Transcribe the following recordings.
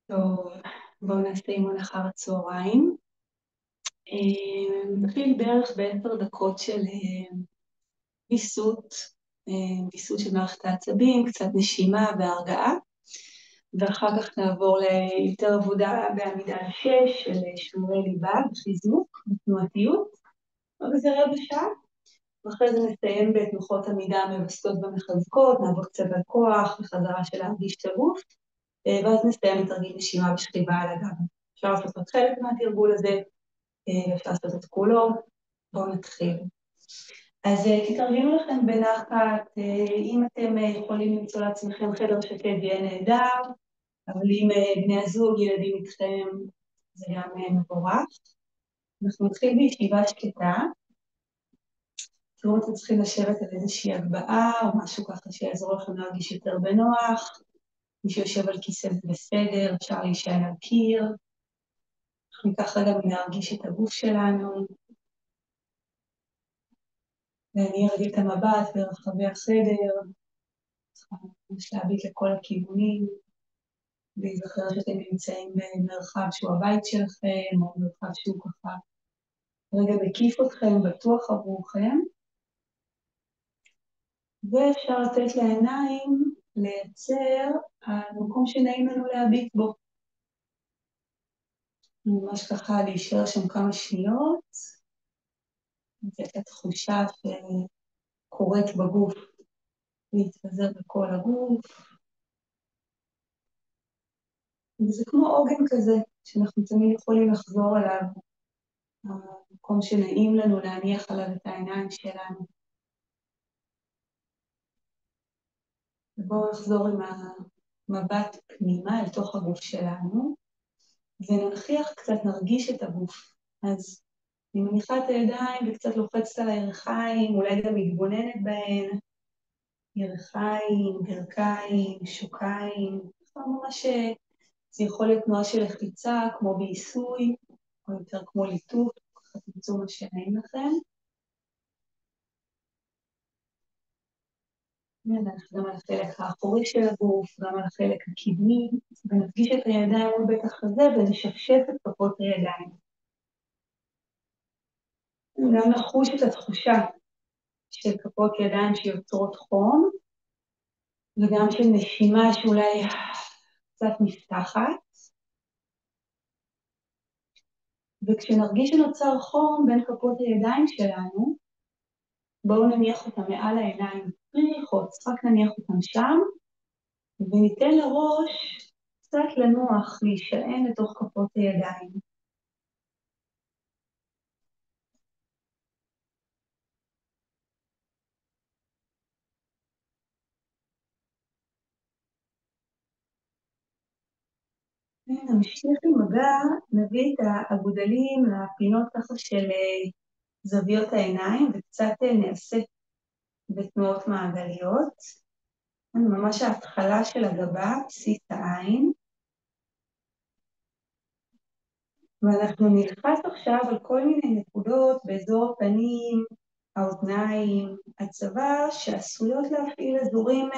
טוב, בואו נעשה אימון אחר הצהריים. נתחיל בערך ב10 דקות של ויסות, ויסות של מערכת העצבים, קצת נשימה והרגעה, ואחר כך נעבור ליותר עבודה בעמידה על 6 של שומרי ליבה וחיזוק ותנועתיות, עוד איזה רבע שעה, ואחרי זה נסיים בתנוחות עמידה מבסטות ומחזקות, נעבור קצת על כוח וחזרה של להרגיש את הגוף, ואז נסיים את תרגיל נשימה בשכיבה על הגב. אפשר לעשות עוד חלק מהתרגול הזה, אפשר לעשות את כולו. בואו נתחיל. אז תתארגנו לכם בנחת, אם אתם יכולים למצוא לעצמכם חדר שקט יהיה נהדר, אבל אם בני הזוג, ילדים איתכם, זה גם מבורך. אנחנו נתחיל בישיבה שקטה. תראו, אתם צריכים לשבת על איזושהי הגבהה, או משהו ככה שיעזור לכם להרגיש יותר בנוח. מי שיושב על כיסא זה בסדר, אפשר להישען על קיר. אנחנו ניקח רגע להרגיש את הגוף שלנו. ואני ארגיל את המבט ברחבי החדר. ממש להביט לכל הכיוונים. להיזכר שאתם נמצאים במרחב שהוא הבית שלכם, או מרחב שהוא ככה רגע מקיף אתכם, בטוח עבורכם. ואפשר לתת לעיניים לייצר המקום שנעים לנו להביט בו. ממש ככה להישאר שם כמה שניות. לתת התחושה שקורית בגוף, להתפזר בכל הגוף. וזה כמו עוגן כזה, שאנחנו תמיד יכולים לחזור עליו. המקום שנעים לנו להניח עליו את העיניים שלנו. ובואו נחזור עם המבט פנימה אל תוך הגוף שלנו, וננחיח קצת, נרגיש את הגוף. אז אני מניחה את הידיים וקצת לוחצת על הירכיים, אולי גם מתבוננת בהן. ירכיים, ברכיים, שוקיים, ממש זה יכול להיות תנועה של לחיצה, כמו בעיסוי, או יותר כמו ליטוף, ככה תמצאו מה שנעים לכם. נלך גם על החלק האחורי של הגוף, גם על החלק הקדמי, ונפגיש את הידיים מול בית החזה ונשפשף את כפות הידיים. גם נחוש את התחושה של כפות ידיים שיוצרות חום, וגם של נשימה שאולי קצת נפתחת. וכשנרגיש שנוצר חום בין כפות הידיים שלנו, בואו נניח אותם מעל העיניים, בלי ללחוץ, רק נניח אותם שם, וניתן לראש קצת לנוח, להישען לתוך כפות הידיים. נמשיך עם מגע, נביא את האגודלים לפינות ככה של זוויות העיניים, וקצת נעשה בתנועות מעגליות. ממש ההתחלה של הגבה, בסיס העין. ואנחנו נלחץ עכשיו על כל מיני נקודות באזור הפנים, האוזניים, הצוואר, שעשויות להפעיל אזורים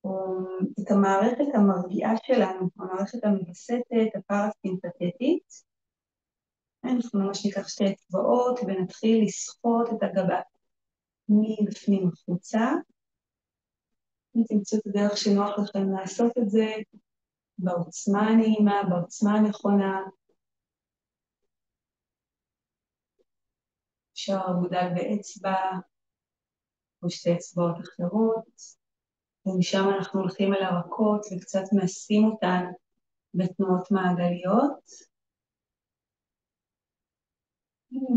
או את המערכת המרגיעה שלנו, המערכת המווסתת, הפרסימפתטית. אנחנו ממש ניקח שתי אצבעות ונתחיל לסחוט את הגבה מבפנים החוצה. תמצאו את הדרך שנוח לכם לעשות את זה בעוצמה הנעימה, בעוצמה הנכונה. אפשר אגודל באצבע או שתי אצבעות אחרות. ומשם אנחנו הולכים אל הרכות וקצת נשים אותן בתנועות מעגליות.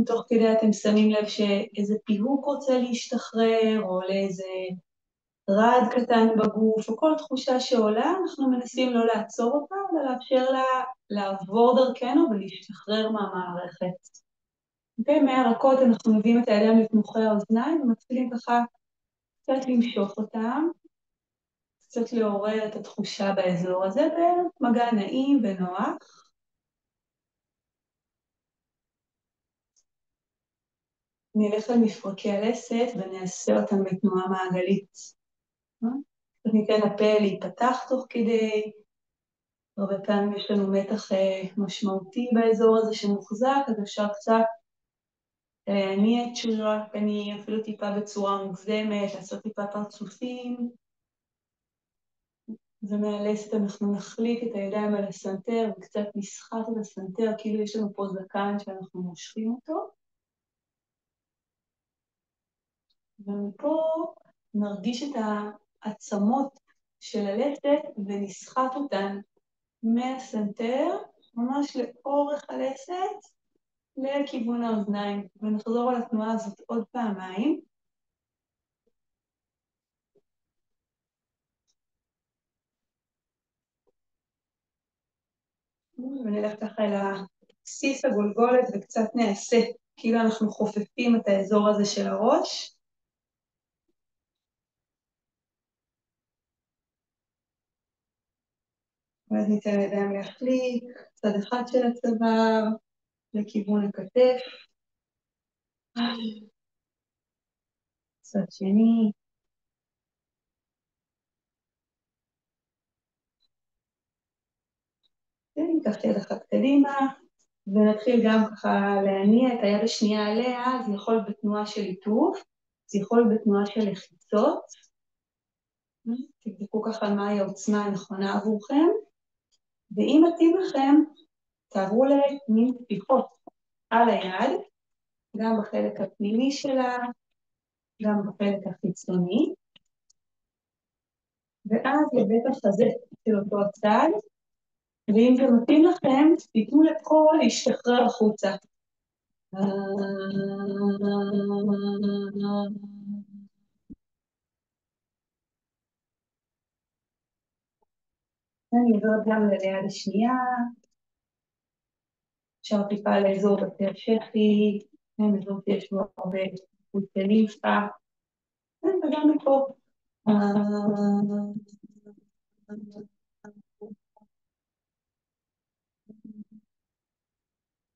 תוך כדי אתם שמים לב שאיזה פיהוק רוצה להשתחרר, או לאיזה רעד קטן בגוף, או כל תחושה שעולה, אנחנו מנסים לא לעצור אותה, אלא לאפשר לה לעבור דרכנו ולהשתחרר מהמערכת. מהרכות אנחנו מביאים את הידיים לתנוחי האוזניים, ומתחילים ככה קצת למשוך אותם, קצת לעורר את התחושה באזור הזה, במגע נעים ונוח. נלך על מפרקי הלסת ונעשה אותם בתנועה מעגלית. ניתן לפה להיפתח תוך כדי, הרבה פעמים יש לנו מתח משמעותי באזור הזה שמוחזק, אז אפשר קצת להניע את שרירי הפנים, אפילו טיפה בצורה מוגזמת, לעשות טיפה פרצופים. ומהלסת אנחנו נחליק את הידיים על הסנטר וקצת נסחט את הסנטר, כאילו יש לנו פה זקן שאנחנו מושכים אותו. ומפה נרגיש את העצמות של הלסת ונסחט אותן מהסנטר, ממש לאורך הלסת, לכיוון האוזניים. ונחזור על התנועה הזאת עוד פעמיים. ונלך ככה אל הבסיס הגולגולת וקצת נעשה, כאילו אנחנו חופפים את האזור הזה של הראש. ואז ניתן לידיים להחליק, צד אחד של הצוואר, לכיוון הכתף. צד שני. ניקח את יד אחת קדימה, ונתחיל גם ככה להניע את היד השנייה עליה, זה יכול להיות בתנועה של עיטוף, זה יכול להיות בתנועה של לחיצות. תבדקו ככה מהי העוצמה הנכונה עבורכם, ואם מתאים לכם, תעברו למין טפיחות על היד, גם בחלק הפנימי שלה, גם בחלק החיצוני, ואז לבית החזה של אותו הצד, ואם זה מתאים לכם, תיתנו לכל להשתחרר החוצה. אני עוברת גם ליד השנייה, אפשר טיפה לאזור בתי השחי, אזור שיש בו הרבה חוטי לימפה, וגם מפה.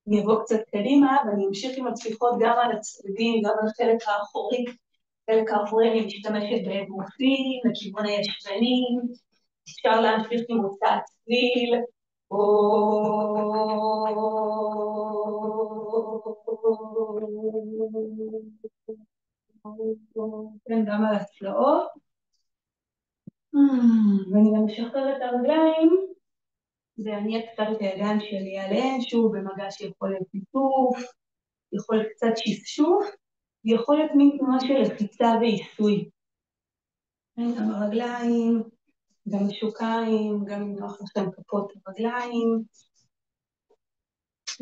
אני אבוא קצת קדימה, ואני אמשיך עם הצפיחות גם על הצדדים, גם על החלק האחורי. חלק האחורי אני משתמשת באגרופים, לכיוון הישבנים, אפשר להמשיך עם הוצאת צליל, כן, גם על הצלעות. ואני גם משחרר את הרגליים, ואני קצת את הידיים שלי עליהן, שוב במגע שיכול להיות פיתוף, יכול להיות קצת שפשוף, ויכול להיות מין תנועה של לחיצה ועיסוי. גם הרגליים, גם השוקיים, גם אם נוח לכם כפות הרגליים.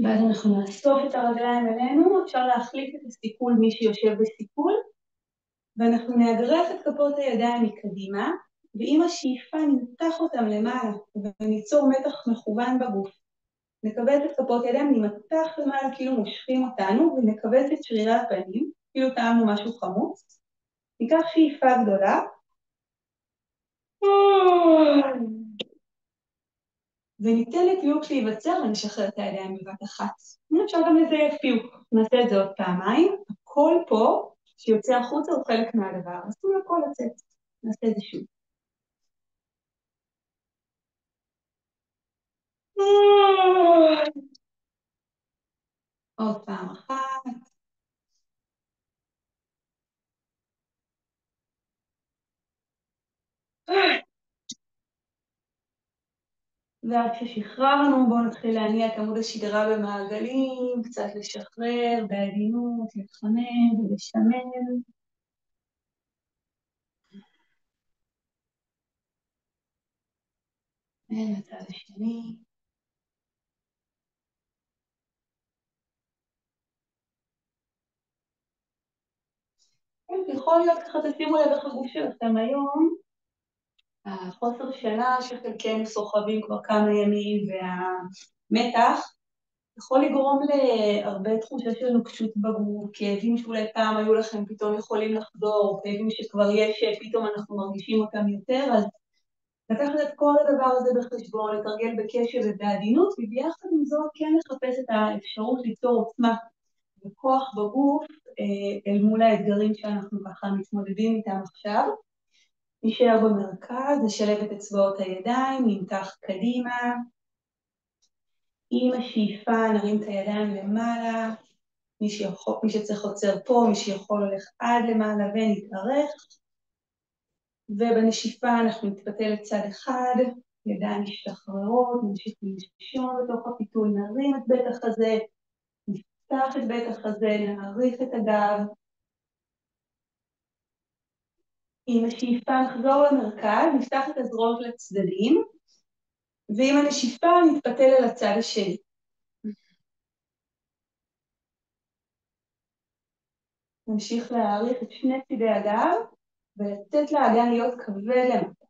ואז אנחנו נאסוף את הרגליים אלינו, אפשר להחליק את הסיכול מי שיושב בסיכול, ואנחנו נאגרף את כפות הידיים מקדימה, ועם השאיפה נמתח אותם למעלה, וניצור מתח מכוון בגוף. נקבץ את כפות הידיים, נמתח למעלה כאילו מושכים אותנו, ונקבץ את שרירי הפנים, כאילו טעמנו משהו חמוץ. ניקח שאיפה גדולה, וניתן לפיוק להיווצר ונשחרר את הידיים בבת אחת. אפשר גם לזה פיוק, נעשה את זה עוד פעמיים. הכל פה שיוצא החוצה הוא חלק מהדבר, אז תנו לכל לצאת. נעשה את זה שוב. עוד פעם אחת. ועד ששחררנו, בואו נתחיל להניע את עמוד השדרה במעגלים, קצת לשחרר, בעדינות, להתחמם ולשמר. הצד השני. יכול להיות ככה, תשימו לב איך הגוף שלכם היום, החוסר שינה שחלקנו סוחבים כבר כמה ימים והמתח, יכול לגרום להרבה תחושה של נוקשות בגוף, כאבים שאולי פעם היו לכם פתאום יכולים לחזור, כאבים שכבר יש, פתאום אנחנו מרגישים אותם יותר, אז לקחת את כל הדבר הזה בחשבון, לתרגל בקשב ובעדינות, וביחד עם זאת כן לחפש את האפשרות ליצור עוצמה וכוח בגוף אל מול האתגרים שאנחנו ככה מתמודדים איתם עכשיו. נשאר במרכז, נשלב את אצבעות הידיים, נמתח קדימה. עם השאיפה נרים את הידיים למעלה, מי שצריך עוצר פה, מי שיכול הולך עד למעלה ונתארך. ובנשיפה אנחנו נתפתל לצד אחד, ידיים משתחררות, נמשיך לנשום בתוך הפיתול, נרים את בית החזה, נפתח את בית החזה, נעריך את הגב. עם השאיפה נחזור למרכז, נפתח את הזרועות לצדדים, ועם הנשיפה נתפתל אל הצד השני. נמשיך להעריך את שני צידי הגב, ולתת לאגן להיות כבד למטה.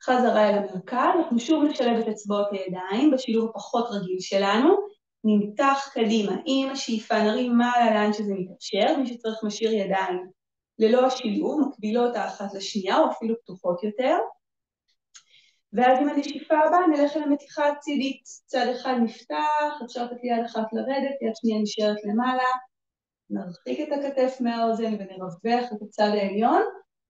חזרה אל המרכז, אנחנו שוב נשלב את אצבעות הידיים, בשילוב הפחות רגיל שלנו, נמתח קדימה עם השאיפה, נרים מעלה לאן שזה מתאפשר, מי שצריך משאיר ידיים ללא השילוב, מקבילות האחת לשנייה או אפילו פתוחות יותר. ואז עם הנשיפה הבאה נלך אל המתיחה הצידית, צד אחד נפתח, אפשר לתת יד אחת לרדת, יד שנייה נשארת למעלה, נרחיק את הכתף מהאוזן ונרווח את הצד העליון,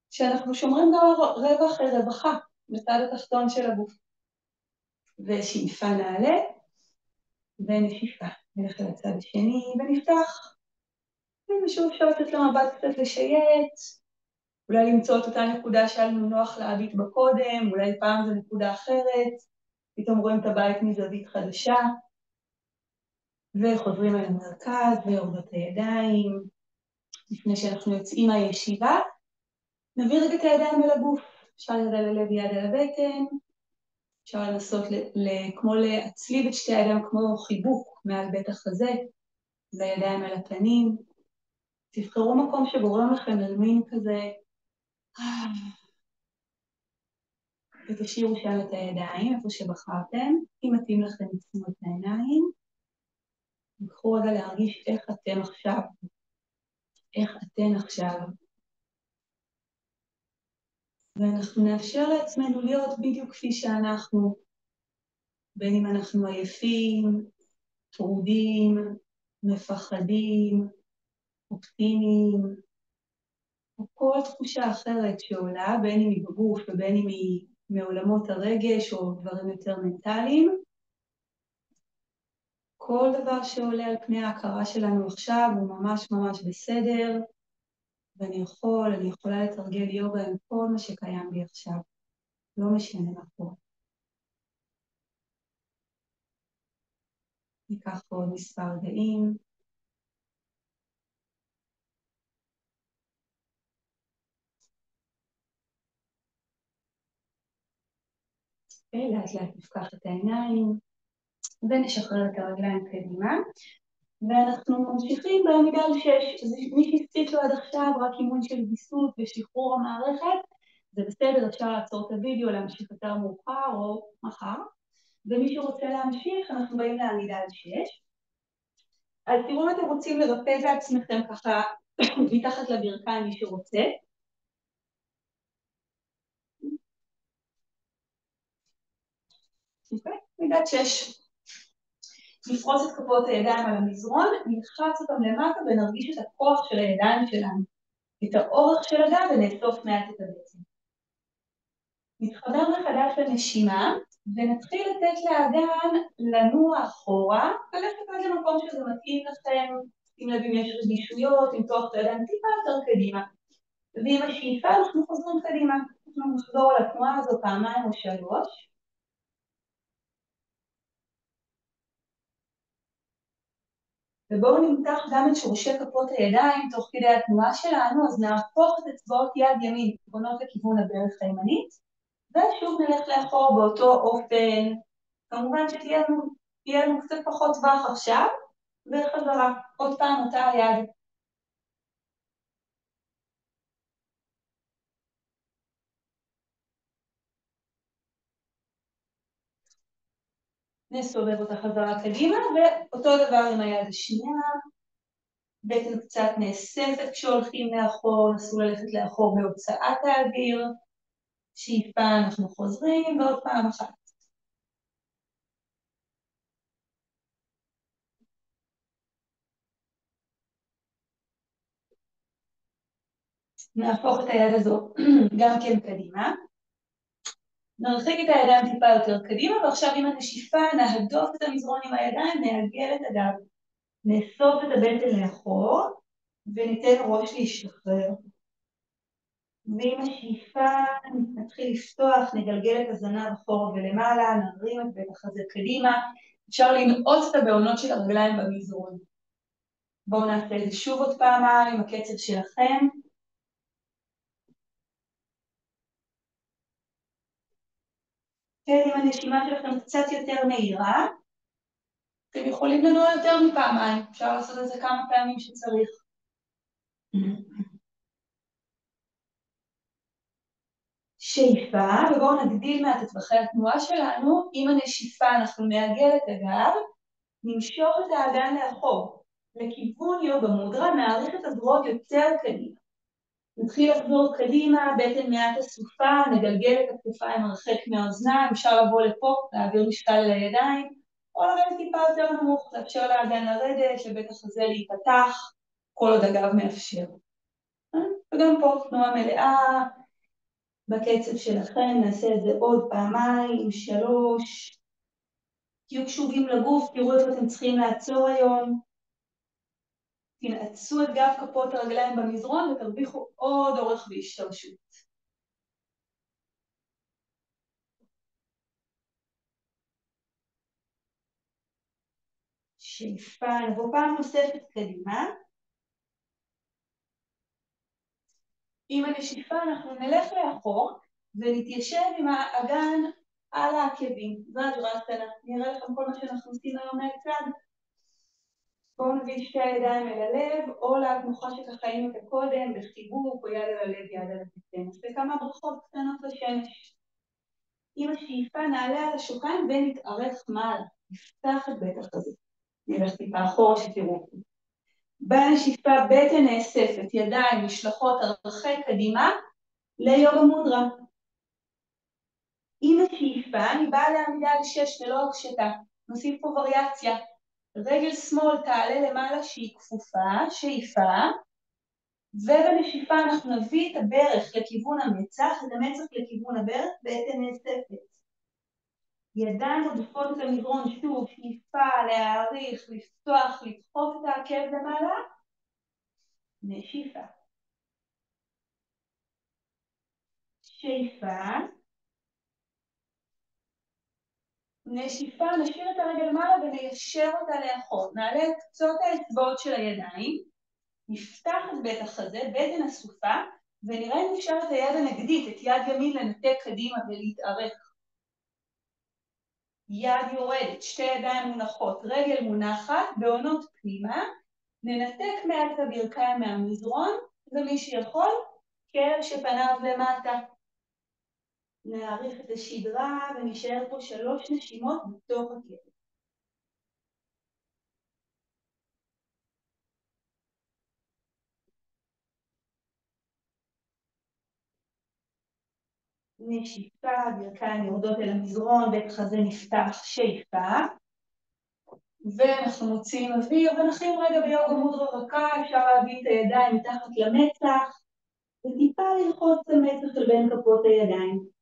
שאנחנו שומרים גם רווח רווחה בצד התחתון של הגוף. ושאיפה נעלה, ונשיפה. נלך לצד השני ונפתח. ושוב אפשר לתת למבט קצת לשייט, אולי למצוא את אותה נקודה שהיה לנו נוח להביט בקודם, אולי פעם זו נקודה אחרת, פתאום רואים את הבית מזווית חדשה, וחוזרים אל המרכז ויורדות הידיים. לפני שאנחנו יוצאים מהישיבה, נביא רגע את הידיים אל הגוף, אפשר יד על הלב יד על הבטן, אפשר לנסות כמו להצליב את שתי הידיים כמו חיבוק מעל בית החזה, והידיים על הפנים. תבחרו מקום שגורם לכם למין כזה, ותשאירו שם את הידיים, איפה שבחרתם. אם מתאים לכם לשימו את העיניים, תבחרו רגע להרגיש איך אתם עכשיו, איך אתן עכשיו. ואנחנו נאפשר לעצמנו להיות בדיוק כפי שאנחנו, בין אם אנחנו עייפים, טרודים, מפחדים, אופטימיים, או כל תחושה אחרת שעולה, בין אם היא בגוף ובין אם היא מעולמות הרגש או דברים יותר מנטליים. כל דבר שעולה על פני ההכרה שלנו עכשיו הוא ממש ממש בסדר, ואני יכולה לתרגל יוגה עם כל מה שקיים בי עכשיו. לא משנה מה קורה. ניקח פה עוד מספר רגעים. לאט לאט נפקח את העיניים, ונשחרר את הרגליים קדימה. ואנחנו ממשיכים בעמידה על 6. אז מי שהספיק לו עד עכשיו רק אימון של ויסות ושחרור המערכת, זה בסדר, אפשר לעצור את הוידאו, להמשיך יותר מאוחר או מחר. ומי שרוצה להמשיך, אנחנו באים לעמידה על 6. אז תראו אם אתם רוצים לרפא בעצמכם ככה מתחת לברכיים מי שרוצה. עמידת 6. נפרוס את כפות הידיים על המזרון, נלחץ אותם למטה ונרגיש את הכוח של הידיים שלנו, את האורך של הגב ונאסוף מעט את הבטן. נתחבר מחדש לנשימה ונתחיל לתת לאגן לנוע אחורה, ללכת עד למקום שזה מתאים לכם, שים לב אם יש רגישויות, למתוח את הידיים טיפה יותר קדימה. ועם השאיפה אנחנו חוזרים קדימה, אנחנו נחזור על התנועה הזו פעמיים או 3. ובואו נמתח גם את שורשי כפות הידיים תוך כדי התנועה שלנו, אז נהפוך את אצבעות יד ימין, פונות לכיוון הברך הימנית, ושוב נלך לאחור באותו אופן, כמובן שתהיה לנו קצת פחות טווח עכשיו, וחזרה, עוד פעם אותה היד. נסובב אותה חזרה קדימה, ואותו דבר עם היד השנייה, בטן קצת נאספת כשהולכים לאחור, נסו ללכת לאחור בהוצאת האוויר, שאיפה אנחנו חוזרים, ועוד פעם אחת. נהפוך את היד הזו גם כן קדימה. נרחיק את הידיים טיפה יותר קדימה, ועכשיו עם הנשיפה נהדוף את המזרון עם הידיים, נעגל את הגב. נאסוף את הבטן לאחור, וניתן ראש להשתחרר. ועם השאיפה נתחיל לפתוח, נגלגל את הזנב אחורה ולמעלה, נרים את בית החזה קדימה. אפשר לנעוץ את הבעונות של הרגליים במזרון. בואו נעשה את זה שוב עוד פעמיים, הקצב שלכם. כן, אם הנשימה שלכם קצת יותר מהירה, אתם יכולים לנוע יותר מפעמיים, אפשר לעשות את זה כמה פעמים שצריך. שאיפה, ובואו נגדיל מעט את טווחי התנועה שלנו. עם הנשיפה אנחנו נעגל את הגב, נמשוך את האגן לאחור, לכיוון יוגה מודרה, נעריך את הזרועות יותר קדימה. נתחיל לחזור קדימה, בטן מעט אסופה, נגלגל את הכתפיים הרחק מהאוזניים, אפשר לבוא לפה, להעביר משקל לידיים, או לרדת טיפה יותר נמוך, לאפשר לאגן לרדת, לבית החזה להיפתח, כל עוד הגב מאפשר. וגם פה תנועה מלאה, בקצב שלכם, נעשה את זה עוד פעמיים, 3. תהיו קשובים לגוף, תראו איפה אתם צריכים לעצור היום. תנעצו את גב כפות הרגליים במזרון ותרוויחו עוד אורך והשתרשות. שאיפה, נבוא פעם נוספת קדימה. עם הנשיפה אנחנו נלך לאחור ונתיישב עם האגן על העקבים. והג'רסנה, נראה לכם כל מה שאנחנו עושים היום מהצד. בואו נביא שתי הידיים אל הלב, או לתנוחה שככה היינו קודם, בחיבוק או יד על הלב, יד על הכתף. נעשה כמה ברכות קטנות לשמש. עם השאיפה נעלה על השולחן ונתארך מעלה. נפתח את בית החזה. נלך טיפה אחורה שתראו. בנשיפה בטן נאספת, ידיים משלחות הרחק קדימה ליוגה מודרה. עם השאיפה אני באה לעמידה על 6 ללא הקשתה. נוסיף פה וריאציה. רגל שמאל תעלה למעלה שהיא כפופה, שאיפה, ובנשיפה אנחנו נביא את הברך לכיוון המצח, את המצח לכיוון הברך, בטן נאספת. ידיים עודפות את המזרון, שוב, שאיפה, להאריך, לפתוח, לדחוף את העקב למעלה, נשיפה. שאיפה, נשיפה, נשאיר את הרגל מעלה וניישר אותה לאחור. נעלה את קצות האצבעות של הידיים, נפתח את בית החזה, בטן אסופה, ונראה אם אפשר את היד הנגדית, את יד ימין לנתק קדימה ולהתארך. יד יורדת, שתי ידיים מונחות, רגל מונחת, בעונות פנימה, ננתק מעט את הברכיים מהמזרון, ומי שיכול, כלב שפניו למטה. נעריך את השדרה ונשאר פה 3 נשימות בתוך הכלב. נשיפה, ברכיים יורדות אל המזרון, בית החזה נפתח, שאיפה. ואנחנו מוציאים אוויר ונחים רגע ביוגה מודרה רכה, אפשר להביא את הידיים מתחת למצח, וטיפה ללחוץ את המצח של בין כפות הידיים.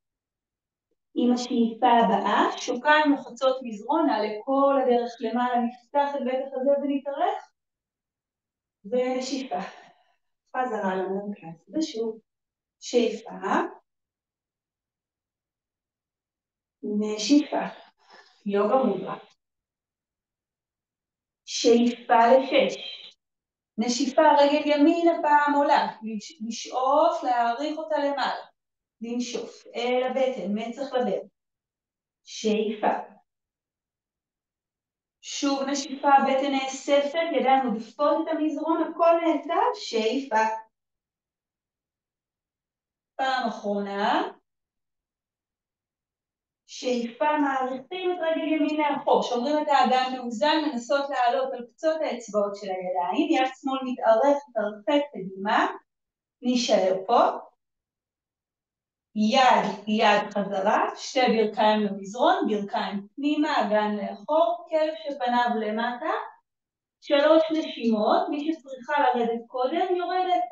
עם השאיפה הבאה, שוקיים מוחצות מזרון, נעלה כל הדרך למעלה, נפתח את בית החזה ונתארך, ונשיפה. חזרה למרכז, ושוב, שאיפה, נשיפה, יוגה מודרה. שאיפה ל6. נשיפה, רגל ימין הפעם עולה, לשאוף, להאריך אותה למעלה. לנשוף אל הבטן, מצח לבטן. שאיפה. שוב נשיפה, בטן נאספת, ידיים עודפות את המזרון, הכל נעצר, שאיפה. פעם אחרונה. שאיפה, מעריכים את רגל ימין לאחור, שומרים את האגן מאוזן, מנסות לעלות על קצות האצבעות של הידיים, יד שמאל מתארכת, תרחק קדימה, נשאר פה. יד חזרה, שתי ברכיים למזרון, ברכיים פנימה, אגן לאחור, כלב שפניו למטה, 3 נשימות, מי שצריכה לרדת קודם יורדת.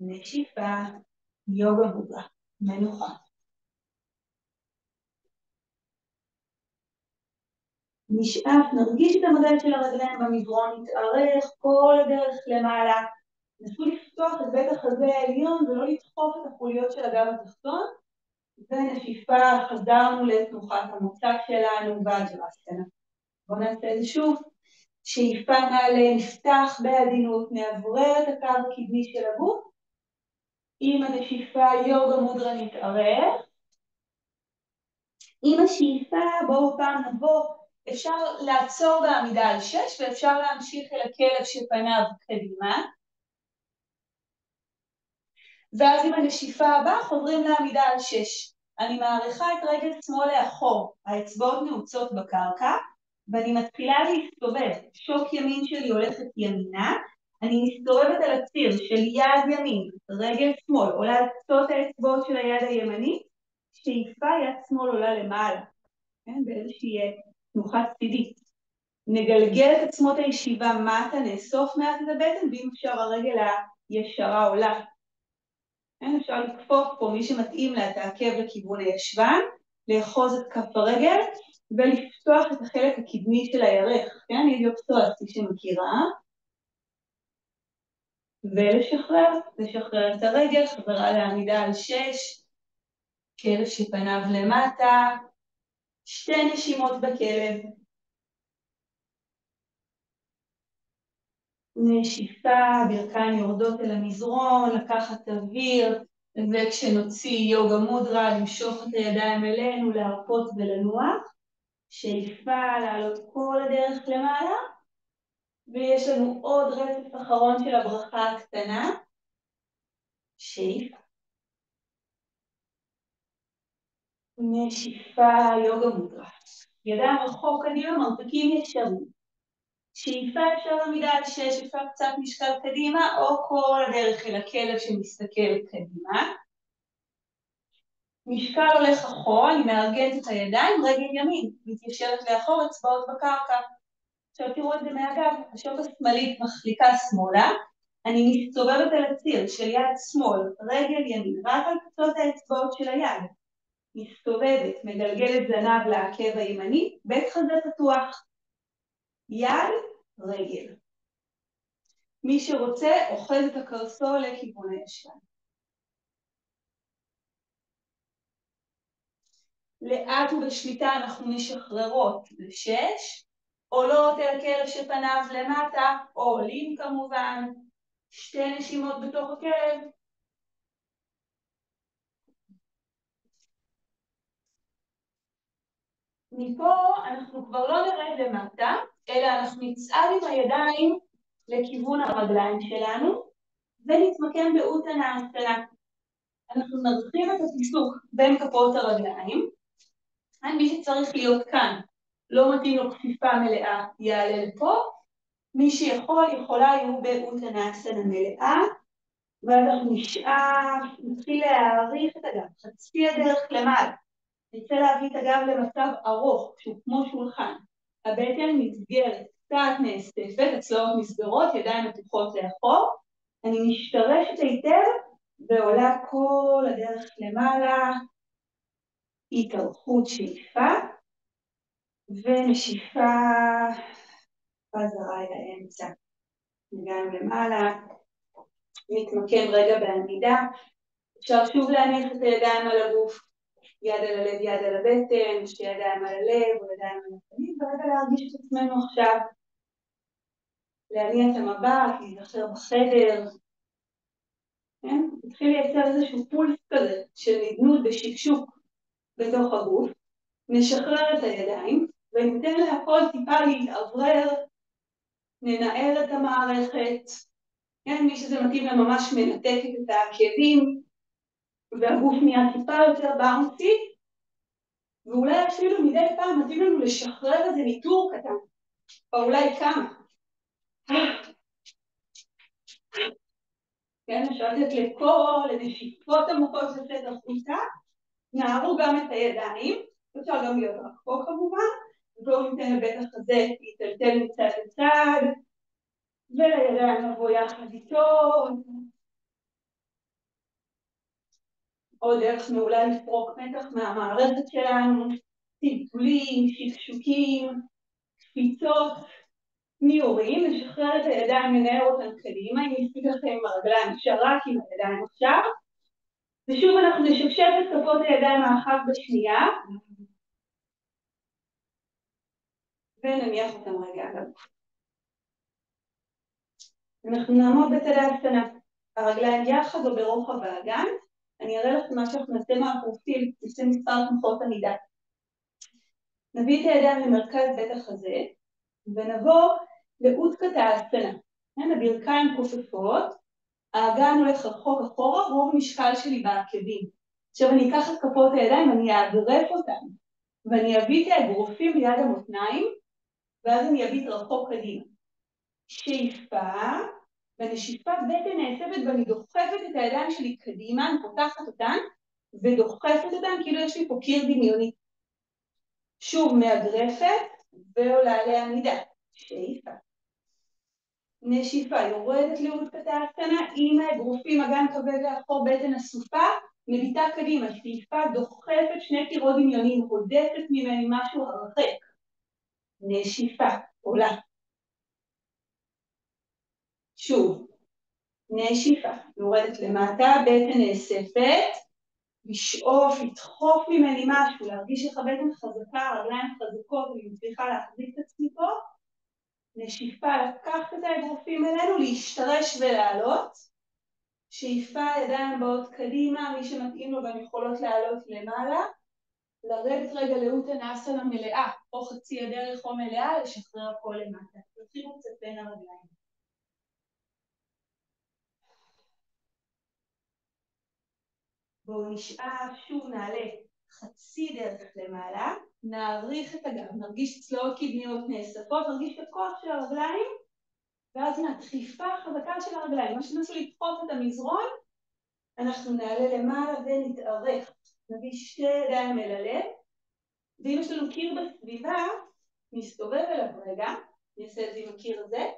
נשיפה, יוגה מודרה, מנוחה. נשאף, נרגיש את המגע של הרגליים במזרון, נתארך כל הדרך למעלה. נסו לפתוח את בית החזה העליון ולא לדחוף את החוליות של הגב התחתון. ונשיפה, חזרנו לתנוחת המוצא שלנו והג'רסנה. בואו נעשה את זה שוב. שאיפה נעלה, נפתח בעדינות, נעברר את הקו הקדמי של הגוף. עם הנשיפה יוגה מודרה נתארך. עם השאיפה בואו פעם נבוא, אפשר לעצור בעמידה על 6 ואפשר להמשיך אל הכלב שפניו קדימה. ואז עם הנשיפה הבאה חוזרים לעמידה על 6. אני מעריכה את רגל שמאל לאחור, האצבעות נעוצות בקרקע, ואני מתחילה להסתובב. שוק ימין שלי הולכת ימינה, אני מסתובבת על הציר של יד ימין, רגל שמאל, עולה על קצות האצבעות של היד הימנית, שאיפה יד שמאל עולה למעלה, כן? באיזושהי תנוחה צידית. נגלגל את עצמות הישיבה מטה, נאסוף מעט את הבטן, ואם אפשר הרגל הישרה עולה. כן, אפשר לקפוף פה מי שמתאים לה את העקב לכיוון הישבן, לאחוז את כף הרגל ולפתוח את החלק הקדמי של הירך, כן, אידיופסואסטי שמכירה, ולשחרר את הרגל, חזרה לעמידה על 6, כלב שפניו למטה, 2 נשימות בכלב, נשיפה, ברכיים יורדות אל המזרון, לקחת אוויר, וכשנוציא יוגה מודרה, למשוך את הידיים אלינו, להרפות ולנוח. שאיפה, לעלות כל הדרך למעלה, ויש לנו עוד רצף אחרון של הברכה הקטנה. שאיפה. נשיפה, יוגה מודרה. ידיים רחוק קדימה, מרפקים ישרים. שאיפה אפשר עמידה על 6, אפשר קצת משקל קדימה, או כל הדרך אל הכלב שמסתכל קדימה. משקל הולך אחורה, אני מארגנת את הידיים, רגל ימין, מתיישרת לאחור, אצבעות בקרקע. עכשיו תראו את זה מהגב, השוק השמאלית מחליקה שמאלה, אני מסתובבת על הציר של יד שמאל, רגל ימין, רק על קצות האצבעות של היד. מסתובבת, מגלגלת זנב לעקב הימני, בית חזה פתוח. יד, רגל. מי שרוצה, אוחז את הקרסול לכיוון הישבן. לאט ובשליטה אנחנו משחררות ל6, עולות אל הכלב שפניו למטה, עולים כמובן, 2 נשימות בתוך הכלב. מפה אנחנו כבר לא נרד למטה, אלא אנחנו נצעד עם הידיים לכיוון הרגליים שלנו, ונתמקם באוטנאסנה. אנחנו נרחיב את הפיסוק בין כפות הרגליים, מי שצריך להיות כאן, לא מתאים לו כפיפה מלאה, יעלה לפה, מי שיכול, יכולה, יהיו באוטנאסנה מלאה, ואז אנחנו נתחיל להאריך את הגב, חצי הדרך למעלה. נרצה להביא את הגב למצב ארוך, שהוא כמו שולחן. הבטן נסגרת, קצת נאספת, הצלעות נסגרות, ידיים מתוחות לאחור. אני משתרשת היטב ועולה כל הדרך למעלה, התארכות שאיפה, ונשיפה חזרה אל האמצע. הגענו למעלה, נתמקם רגע בעמידה, אפשר שוב להניח את הידיים על הגוף, יד על הלב, יד על הבטן, 2 ידיים על הלב או ידיים על הפנים, ורגע להרגיש את עצמנו עכשיו. להניע את המבט, להיזכר בחדר. כן? התחיל לייצר איזשהו פולס כזה של נדנות בשקשוק בתוך הגוף. נשחרר את הידיים וניתן להכל טיפה להתאוורר, ננער את המערכת. כן? מי שזה מתאים לממש מנתקת את העקבים, והגוף נהיה טיפה יותר באונסי, ואולי אפילו מדי פעם מתאים לנו לשחרר איזה ניטור קטן, או אולי כמה. כן, אפשר לתת לכל נשיפות עמוקות לצאת החוצה, נערו גם את הידיים, אפשר גם להיות רק פה כמובן, ובואו ניתן לבית החזה להיטלטל מצד לצד, ולידיים לבוא יחד איתו, או דרך מעולה לפרוק מתח מהמערכת שלנו, טלטולים, שקשוקים, קפיצות, ניורים, נשחרר את הידיים, ננער אותם קדימה, אם נספיק לכם עם הרגליים, אפשר רק עם הידיים עכשיו, ושוב אנחנו נשפשף את כפות הידיים האחת בשנייה, ונניח אותם רגע אגב. אנחנו נעמוד בתת-האסנה, הרגליים יחד או ברוחב האגן, אני אראה לכם מה שאנחנו נעשה מהפרופיל, נעשה מספר תנוחות עמידה. נביא את הידיים למרכז בית החזה, ונבוא לאותקת האסנה. הברכיים כופפות, האגן הולך רחוק אחורה, רוב משקל שלי בעקבים. עכשיו אני אקח את כפות הידיים, אני אאגרף אותם, ואני אביא את האגרופים ליד המותניים, ואז אני אביא את רחוק קדימה. שאיפה, בנשיפת בטן נאספת ואני דוחפת את הידיים שלי קדימה, אני פותחת אותן, ודוחפת אותן כאילו יש לי פה קיר דמיוני. שוב מאגרפת ועולה לעמידה. שאיפה. נשיפה, יורדת לאותקת האסנה, עם האגרופים, אגן כבד לאחור, בטן אסופה, מביטה קדימה, שאיפה דוחפת שני קירות דמיוניים, הודפת ממני משהו הרחק. נשיפה, עולה. שוב, נשיפה, יורדת למטה, בטן נאספת, לשאוף, לדחוף ממני משהו, להרגיש איך הבטן חזקה, רגליים חזקות, אני מצליחה להחזיק את עצמי פה. נשיפה, לקחת את האגרופים אלינו, להשתרש ולעלות. שאיפה, ידיים באות קדימה, מי שמתאים לו גם יכולות לעלות למעלה. לרדת רגע לאותנאסנה מלאה, או חצי הדרך או מלאה, לשחרר הכל למטה. תתחילו קצת בין הרגליים. בואו נשאף, שוב נעלה חצי דרך למעלה, נעריך את הגב, נרגיש צלעות קדמיות נאספות, נרגיש את הכוח של הרגליים, ואז מהדחיפה החזקה של הרגליים, מה שנעשו לדחוף את המזרון, אנחנו נעלה למעלה ונתארך, נביא שתי ידיים אל הלב, ואם יש לנו קיר בסביבה, נסתובב אליו רגע, נעשה את זה עם הקיר הזה,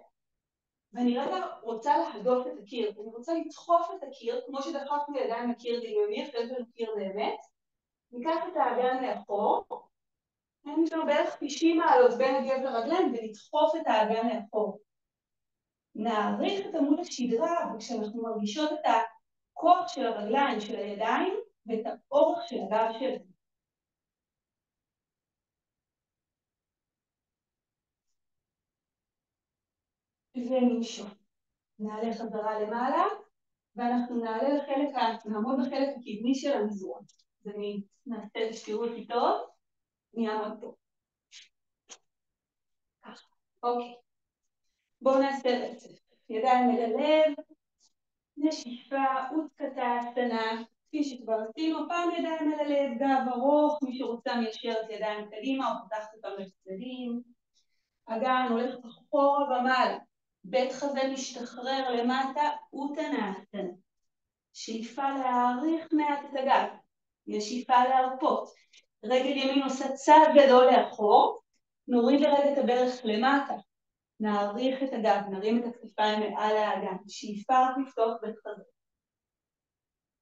ואני רגע רוצה להדוף את הקיר, אני רוצה לדחוף את הקיר, כמו שדחפנו ידיים לקיר דמיוני, אחרי זה לקיר באמת, ניקח את האגן לאחור, יש לנו בערך 90 מעלות בין הגב לרגליים, ונדחוף את האגן לאחור. נעריך את עמוד השדרה, וכשאנחנו מרגישות את הכוח של הרגליים, של הידיים, ואת האורך של הגב שלנו. ונמשוך. נעלה חזרה למעלה, ואנחנו נעמוד בחלק הקדמי של המזרון. אז אני נעשה שתראו אותי טוב, אני אעמוד פה. ככה, אוקיי. בואו נעשה רצף. ידיים אל הלב, נשיפה, אותקת האסנה, כפי שכבר עשינו, פעם ידיים אל הלב, גב ארוך, מי שרוצה מיישר את ידיים קדימה, או פותחת אותם לצדדים. אגן הולכת אחורה ומעלה, בית חזה משתחרר למטה, אותנאסנה. שאיפה להאריך מעט את הגב, נשיפה להרפות. רגל ימין עושה צעד גדול לאחור, נוריד לרגע את הברך למטה, נעריך את הגב, נרים את הכתפיים מעל האגן, שאיפה רק לפתוח בית חזה.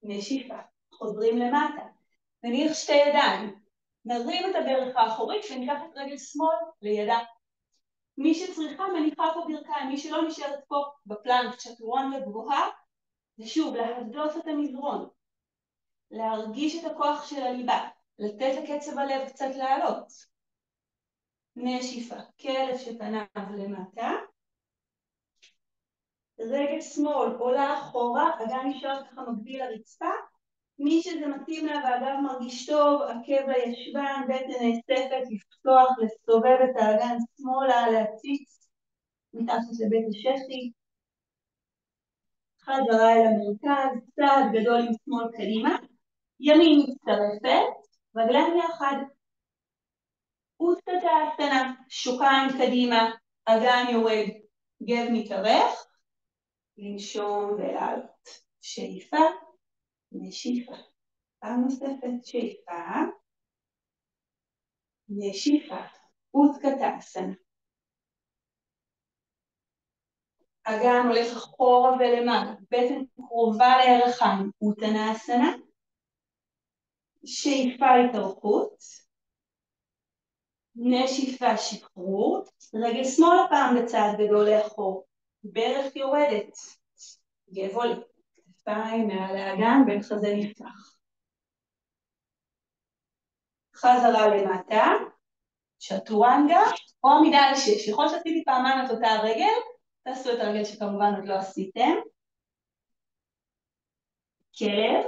נשיפה, חוזרים למטה, נניח שתי ידיים, נרים את הברך האחורית וניקח את רגל שמאל לידה. מי שצריכה מניחה פה ברכיים, מי שלא נשארת פה בפלנק צ'טורון וגבוהה, ושוב להדוף את המזרון, להרגיש את הכוח של הליבה, לתת לקצב הלב קצת לעלות. נשיפה, כלב שפניו למטה, רגל שמאל עולה אחורה, אגן נשאר ככה מקביל לרצפה, מי שזה מתאים לה והגב מרגיש טוב, עקב לישבן, בטן נאספת, לפתוח, לסובב את האגן שמאלה, להציץ, מתחת לבית השכי, חזרה אל המרכז, צעד גדול עם שמאל קדימה, ימין מצטרפת, רגליים יחד, אותקת האסנה, שוקיים קדימה, אגן יורד, גב מתארך, לנשום ולעלות. שאיפה, נשיפה. פעם נוספת, שאיפה, נשיפה, אותקת האסנה. אגן הולך אחורה ולמעלה, בטן קרובה לירכיים, אותנאסנה, שאיפה התארכות, נשיפה שחרור, רגל שמאל הפעם בצד גדול לאחור, ברך יורדת, גב עולה, כתפיים מעל האגן, בית חזה נפתח. חזרה למטה, צ'טורנגה, או עמידה על 6. יכול שעשיתי פעמיים את אותה הרגל, תעשו את הרגל שכמובן עוד לא עשיתם. כלב,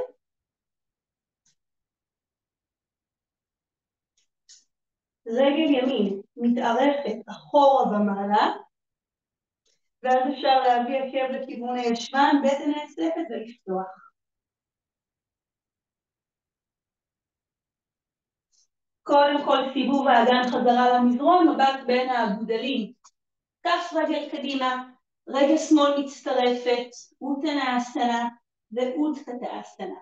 רגל ימין מתארכת אחורה ומעלה, ואז אפשר להביא עקב לכיוון הישבן, בטן נאספת ולפתוח. קודם כל סיבוב האגן חזרה למזרון, מבט בין האגודלים. כף רגל קדימה, רגל שמאל מצטרפת, אוטנאסנה ואוטקטאסנה.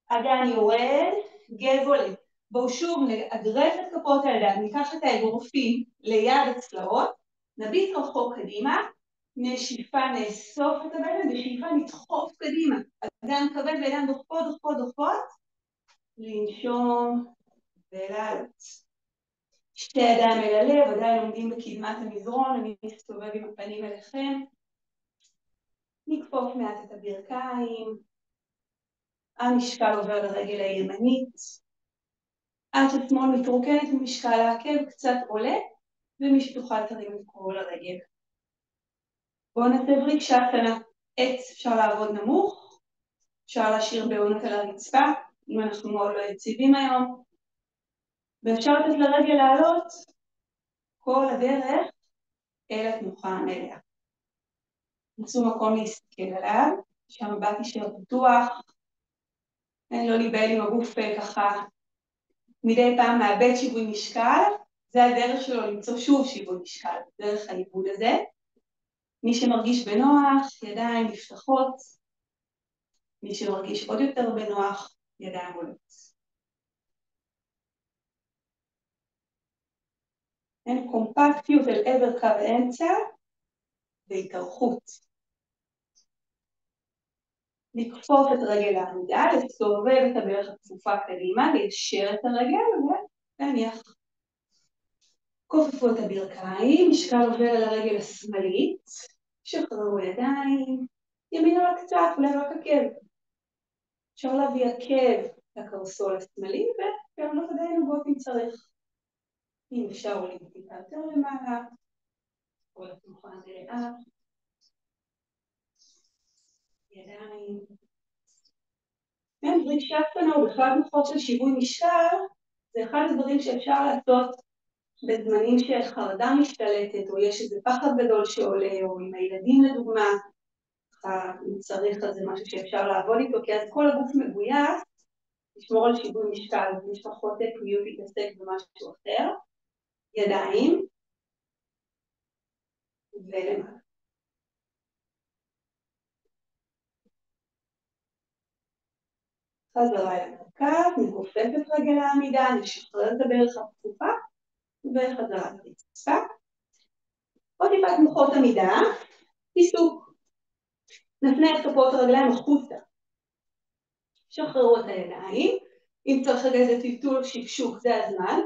אגן יורד, גב עולה. בואו שוב נאגרף את כפות הידיים, ניקח את האגרופים ליד הצלעות, נביט רחוק קדימה, נשיפה נאסוף את הבטן, ושאיפה נדחוף קדימה. אגן כבד וידיים דוחפות, דוחפות, דוחפות, לנשום ולעלות. שתי ידיים אל הלב, עדיין עומדים בקדמת המזרון, אני מסתובב עם הפנים אליכם. נקפוף מעט את הברכיים, המשקל עובר לרגל הימנית. עד ששמאל מתרוקנת ומשקל העקב קצת עולה, ומי שתוכל תרים את כל הרגל. בואו נעשה וריקשאסנה. עץ אפשר לעבוד נמוך, אפשר להשאיר בעונות על הרצפה, אם אנחנו מאוד לא יציבים היום. ואפשר לתת לרגל לעלות כל הדרך אל התנוחה המלאה. מצאו מקום להסתכל עליו, שהמבט יישאר פתוח, לא להיבהל עם הגוף ככה, מדי פעם מאבד שיווי משקל, זה הדרך שלו למצוא שוב שיווי משקל, דרך העיבוד הזה. מי שמרגיש בנוח, ידיים נפתחות, מי שמרגיש עוד יותר בנוח, ידיים עולות. אין קומפקטיות אל עבר קו האמצע והתארכות. לקפוף את רגל העמידה, לסובב את הברך הכפופה קדימה, ליישר את הרגל ולהניח. כופפו את הברכיים, משקל עובר אל הרגל השמאלית, שחררו ידיים, ימינה רק קצת, אולי רק עקב. אפשר להביא עקב לקרסול השמאלי ולהעלות עדיין נוגות אם צריך. אם אפשר עולים טיפה יותר למעלה, או לתנוחה מלאה. ידיים. וריקשאסנה הוא בכלל תנוחות של שיווי משקל, זה אחד הדברים שאפשר לעשות בזמנים שחרדה משתלטת, או יש איזה פחד גדול שעולה, או עם הילדים לדוגמה, אם צריך אז זה משהו שאפשר לעבוד איתו, כי אז כל הגוף מגויס, לשמור על שיווי משקל, יש פחות פניות להתעסק במשהו אחר. ידיים, ולמעלה. חזרה אל המרכז, נכופף את רגל העמידה, נשחרר את הברך הכפופה, וחזרה לרצפה. עוד טיפה תנוחות עמידה, עיסוק. נפנה את כפות הרגליים החוצה. שחררו את הידיים, אם צריך רגע איזה טלטול שקשוק, זה הזמן.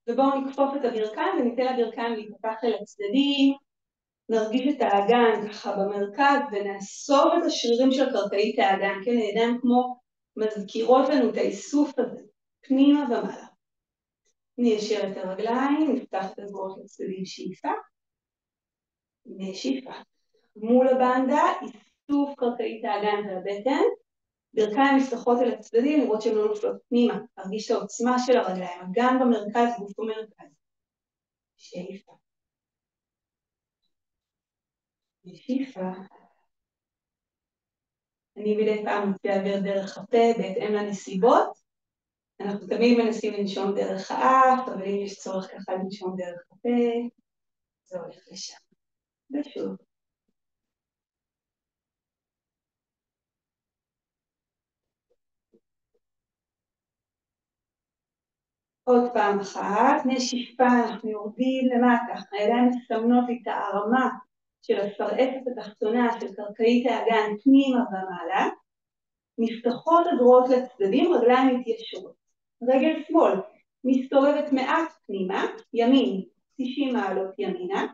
ובואו נקפוף את הברכיים וניתן לברכיים להיפתח אל הצדדים, נרגיש את האגן ככה במרכז ונאסוף את השרירים של קרקעית האגן, כן, הידיים כמו מזכירות לנו את האיסוף הזה, פנימה ומעלה. ניישר את הרגליים, נפתח את הזרועות לצדדים, שאיפה, נשיפה. מול הבנדה, איסוף קרקעית האגן והבטן, ברכיים נפתחות אל הצדדים, לראות שהן לא נופלות פנימה, להרגיש את העוצמה של הרגליים, אגן במרכז, גוף במרכז. שאיפה. נשיפה. אני מדי פעם מוציאה אוויר דרך הפה בהתאם לנסיבות. אנחנו תמיד מנסים לנשום דרך האף, אבל אם יש צורך ככה לנשום דרך הפה, זה הולך לשם. ושוב. עוד פעם אחת, נשיפה, אנחנו יורדים למטה, הידיים מסמנות את הרמה של השרעפת התחתונה של קרקעית האגן פנימה ומעלה, נפתחות הזרועות לצדדים, רגליים מתיישרות. רגל שמאל מסתובבת מעט פנימה, ימין 90 מעלות ימינה.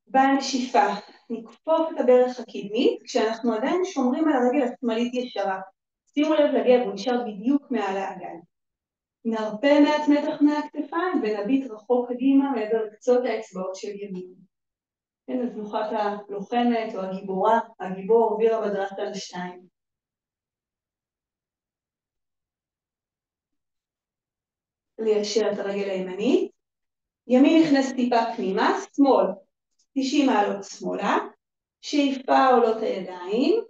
בנשיפה נכפוף את הברך הקדמית, כשאנחנו עדיין שומרים על הרגל השמאלית ישרה. שימו לב לגב, הוא נשאר בדיוק מעל האגן. נרפה מעט מתח מהכתפיים ונביט רחוק קדימה מעבר לקצות האצבעות של ימין. כן, אז נוחת הלוחמת או הגיבורה, הגיבור וירה בדרסה 2. ליישר את הרגל הימנית. ימין נכנס טיפה פנימה, שמאל 90 מעלות שמאלה. שאיפה עולות הידיים.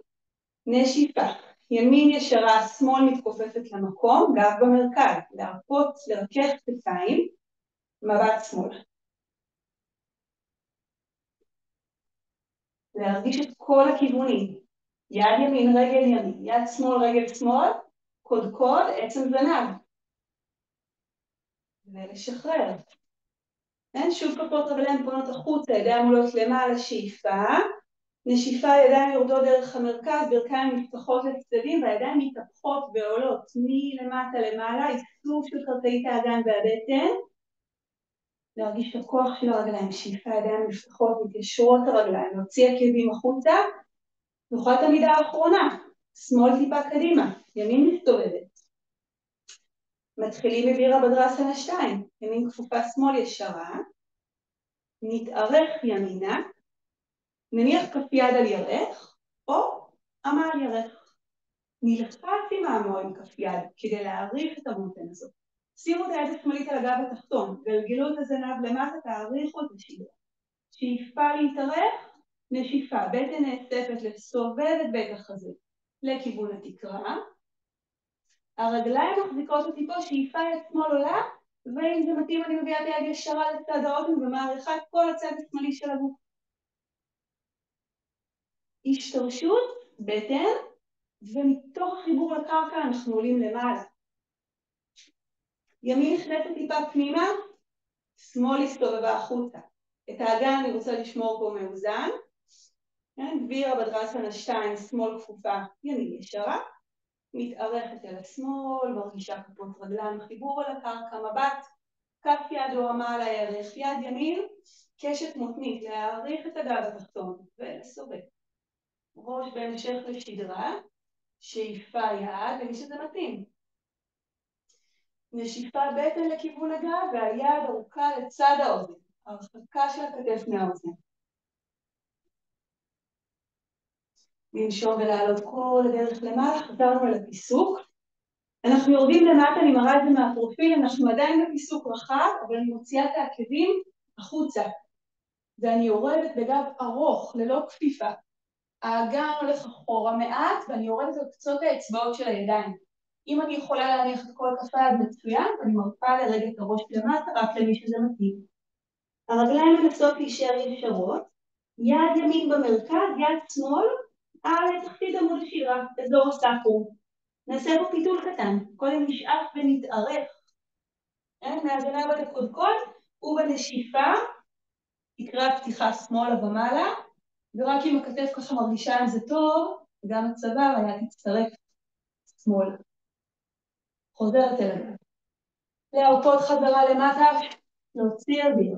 נשיפה. ימין ישרה, שמאל מתכופפת למקום, גב במרכז. להרפות, לרכך כתפיים, מבט שמאל. להרגיש את כל הכיוונים. יד ימין, רגל ימין, יד שמאל, רגל שמאל, קודקוד, עצם זנב. ולשחרר. שוב כפות רגליים פונות החוצה, ידיים עולות למעלה, שאיפה. נשיפה, ידיים יורדות דרך המרכז, ברכיים נפתחות לצדדים, והידיים מתהפכות ועולות מלמטה למעלה, איסוף של קרקעית האגן והבטן. להרגיש את הכוח של הרגליים, שאיפה, ידיים נפתחות, מתיישרות הרגליים, להוציא עקבים החוצה. נוכל את המידה האחרונה, שמאל טיפה קדימה, ימין מסתובבת. מתחילים בבירה בדרסנה 2, ימין כפופה שמאל ישרה, נתארך ימינה, נניח כף יד על ירך, או אמה על ירך. נלחץ עם האמו עם כף יד, כדי להעריך את המותן הזאת. שימו את היד השמאלית על הגב התחתון, גלגלו את הזנב למטה, תעריכו את השדרה. שאיפה להתארך, נשיפה, בטן נאספת לסובב את בית החזה לכיוון התקרה. הרגליים מחזיקות אותי פה, שאיפה יד שמאל עולה, ואם זה מתאים אני מביאה את היד ישרה לצד האוזן ומעריכה את כל הצד השמאלי של הגוף. השתרשות, בטן, ומתוך החיבור לקרקע אנחנו עולים למעלה. ימין נכנסת טיפה פנימה, שמאל הסתובבה החוצה. את האגן אני רוצה לשמור פה מאוזן. וירה בדרסנה 2, שמאל כפופה, ימין ישרה. מתארכת אל השמאל, מרגישה כפות רגליים, חיבור אל הקרקע, מבט, כף יד או רמה על הירך, יד ימין, קשת מותנית, להעריך את הגב התחתון ולסובב. ראש בהמשך לשדרה, שאיפה יד, למי שזה מתאים. נשיפה בטן לכיוון הגב והיד ארוכה לצד האוזן, הרחקה של הכתף מהאוזן. לנשום ולעלות כל הדרך למעלה, חזרנו אל הפיסוק. אנחנו יורדים למטה, אני מראה את זה מהפרופיל, אנחנו עדיין בפיסוק רחב, אבל אני מוציאה את העקבים החוצה. ואני יורדת בגב ארוך, ללא כפיפה. האגן הולך אחורה מעט, ואני יורדת על קצות האצבעות של הידיים. אם אני יכולה להניח את כל כף היד מצוין, אני מרפה לרגע את הראש למטה, רק למי שזה מתאים. הרגליים מנסות להישאר ישרות, יד ימין במרכז, יד שמאל, על תחתית עמוד השדרה, אזור הסקרום. נעשה פה פיתול קטן, קודם נשאף ונתארך. מהזנב עד הקודקוד, ובנשיפה, תקרה פתיחה שמאלה ומעלה, ורק אם הכתף ככה מרגישה עם זה טוב, גם הצוואר היה תצטרף שמאלה. חוזרת אל הגב. להרפות חזרה למטה, להוציא אוויר.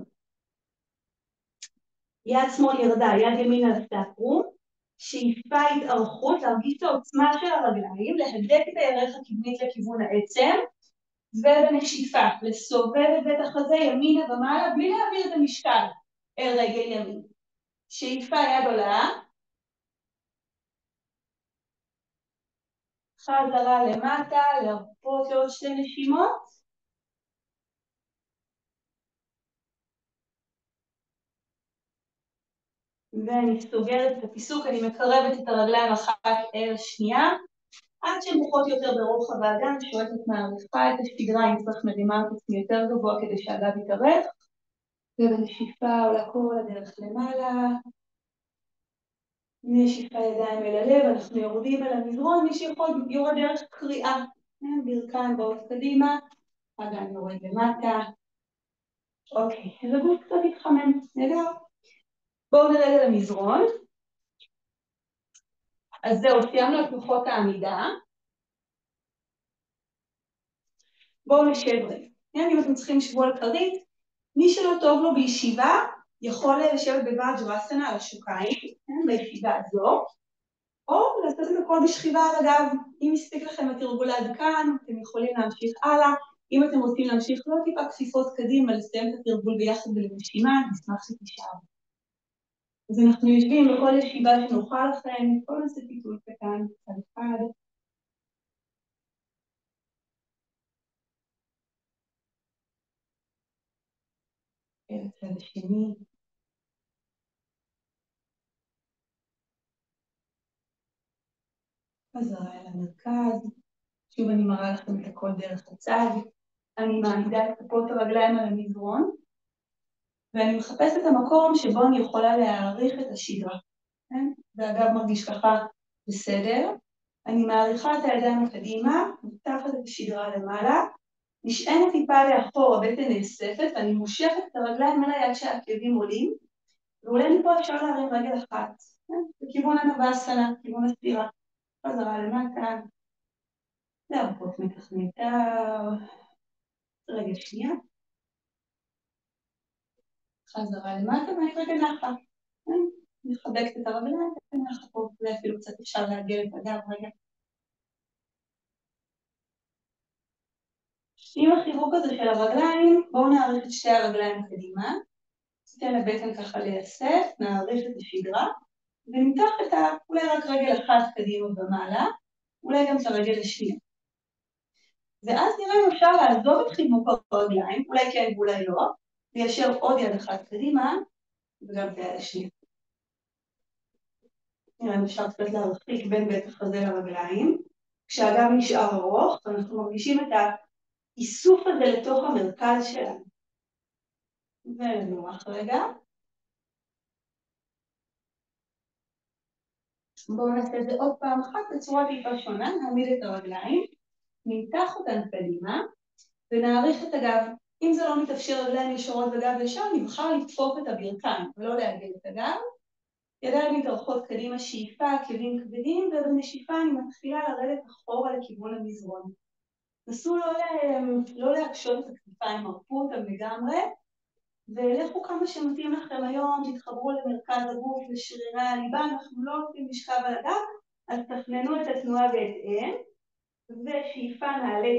יד שמאל ירדה, יד ימין על הסקרום, שאיפה התארכות, להרגיש את העוצמה של הרגליים, להדק את הירך הקדמית לכיוון העצם, ובנשיפה, לסובב את בית החזה ימינה ומעלה, בלי להעביר את המשקל אל רגל ימין. שאיפה יד עולה, חזרה למטה, להרפות לעוד 2 נשימות, ואני סוגרת את הפיסוק, אני מקרבת את הרגליים אחת אל השנייה, עד שהן פחות יותר ברוחב האגן, שואפת מעריכה את השדרה, אם צריך מרימה את עצמי יותר גבוה כדי שהגב יתארך, ובנשיפה עולה כל הדרך למעלה, נשיפה ידיים אל הלב, אנחנו יורדים אל המזרון, מי שיכול יורד דרך קריאה, ברכיים באות קדימה, אגן יורד למטה, אוקיי, אז הגוף קצת יתחמם, נהדר. בואו נרד אל המזרון. אז זהו, סיימנו את תנוחות העמידה. בואו נשב רגע. אם אתם צריכים שבוע על כרית, מי שלא טוב לו בישיבה, יכול לשבת בווג'ראסנה על השוקיים, בישיבה הזו, או לעשות את הכל בשכיבה על הגב. אם מספיק לכם התרגול עד כאן, אתם יכולים להמשיך הלאה. אם אתם רוצים להמשיך לא טיפה כפיפות קדימה, לסיים את התרגול ביחד ולנשימה, נשמח שתישאר. אז אנחנו יושבים בכל ישיבה שנוכל לכם, בואו נעשה פיתול קטן, צד אחד. הצד השני. חזרה אל המרכז. שוב אני מראה לכם את הכל דרך הצד. אני מעמידה את כפות הרגליים על המזרון, ואני מחפשת את המקום שבו אני יכולה להעריך את השדרה. ואגב מרגיש ככה בסדר. אני מעריכה את הידיים קדימה, מתחת את השדרה למעלה, נשענת טיפה לאחור, הבטן נאספת, ואני מושכת את הרגליים על היד שהעקבים עולים, ואולי מפה אפשר להרים רגל אחת, בכיוון הנבאסנה, כיוון הספירה. חזרה למטה, להרפות מתח מיותר, רגל שנייה, חזרה למטה ואני רגל נחה. מחבקת את הרגליים, ונחה פה, ואפילו קצת אפשר להגל את הגב רגע. עם החיבוק הזה של הרגליים, בואו נעריך את שתי הרגליים קדימה, ניתן לבטן ככה להיאסף, נעריך את השדרה, ונמתח את אולי רק רגל אחת קדימה ומעלה, אולי גם את הרגל השנייה. ואז נראה אם אפשר לעזוב את חיבוק הרגליים, אולי כן ואולי לא, ליישר עוד יד אחת קדימה, וגם את היד השנייה. נראה אם אפשר קצת להרחיק בין בית החזה לרגליים, כשהגב נשאר ארוך, ואנחנו מרגישים את האיסוף הזה לתוך המרכז שלנו. ונוח רגע. בואו נעשה את זה עוד פעם אחת בצורה טיפה שונה, נעמיד את הרגליים, נמתח אותן קדימה, ונעריך את הגב. אם זה לא מתאפשר רגליים ישרות וגב ישר, נבחר לתפוף את הברכיים, ולא להגל את הגב. ידיים מתארכות קדימה, שאיפה, עקבים כבדים, ובנשיפה אני מתחילה לרדת אחורה לכיוון המזרון. נסו לא להקשות את הכתפיים, הרפו אותם לגמרי, ולכו כמה שמתאים לכם היום, תתחברו למרכז הגוף, לשרירי הליבה, אנחנו לא עושים משכב על הגב, אז תכננו את התנועה בהתאם, ושאיפה נעלה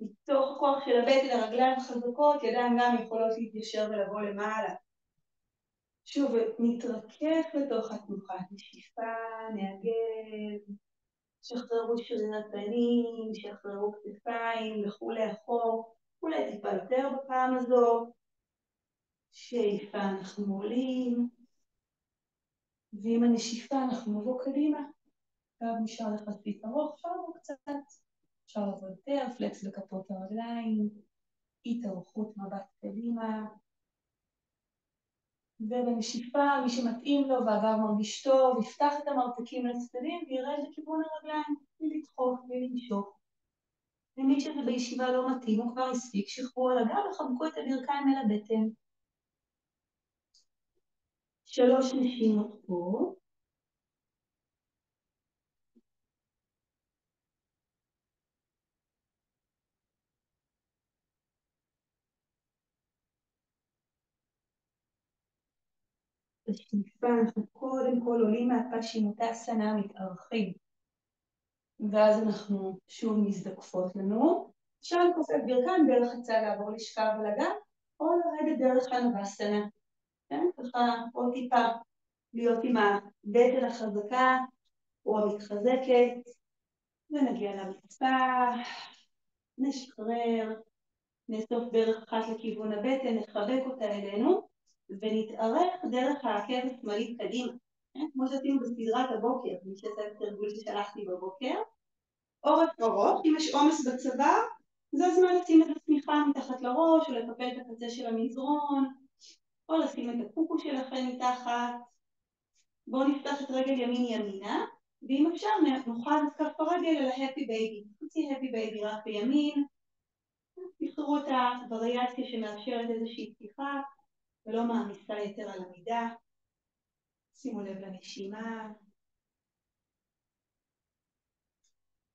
מתוך הכוח של הבטן, הרגליים חזקות, ידיים גם יכולות להתיישר ולבוא למעלה. שוב, נתרכך לתוך התנוחה, נשיפה, נעגל, שחררו שריר הפנים, שחררו כתפיים, לכו לאחור, אולי טיפה יותר בפעם הזו. שאיפה אנחנו עולים, ועם הנשיפה אנחנו נבוא קדימה. עכשיו נשאר לחצית ארוך, אפשר לבוא קצת, אפשר לבוא יותר, פלקס בכפות הרגליים, התארכות מבט קדימה, ובנשיפה, מי שמתאים לו והגב מרגיש טוב, יפתח את המרפקים לצדדים וירד לכיוון הרגליים, ולדחוף ולמשוך. ומי שזה בישיבה לא מתאים, הוא כבר הספיק, שחררו על הגב וחבקו את הברכיים אל הבטן. 3 נשימות פה. בשאיפה אנחנו קודם כל עולים מהפשימוטאסנה, מתארחים. ואז אנחנו שוב מזדקפות לנו. אפשר לכופף ברכיים דרך הצד לעבור לשכב על הגב, או לרדת דרך הנבאסנה. כן? ככה עוד טיפה להיות עם הבטן החזקה או המתחזקת, ונגיע לרצפה, נשחרר, נאסוף דרך אחת לכיוון הבטן, נחבק אותה אלינו, ונתארך דרך העקב השמאלית קדימה. כמו שעשינו בסדרת הבוקר, מי שעשה את התרגול ששלחתי בבוקר. אורך ארוך, אם יש עומס בצוואר, זה הזמן לשים את השמיכה מתחת לראש, או לקפל את הקצה של המזרון, או לשים את הקוקו שלכם מתחת. בואו נפתח את רגל ימין ימינה, ואם אפשר נוכל את כף הרגל אל ההפי בייבי. תוציא הפי בייבי רק בימין, תבחרו את הווריאציה שמאפשרת איזושהי פתיחה, ולא מעמיסה יותר על המידה. שימו לב לנשימה.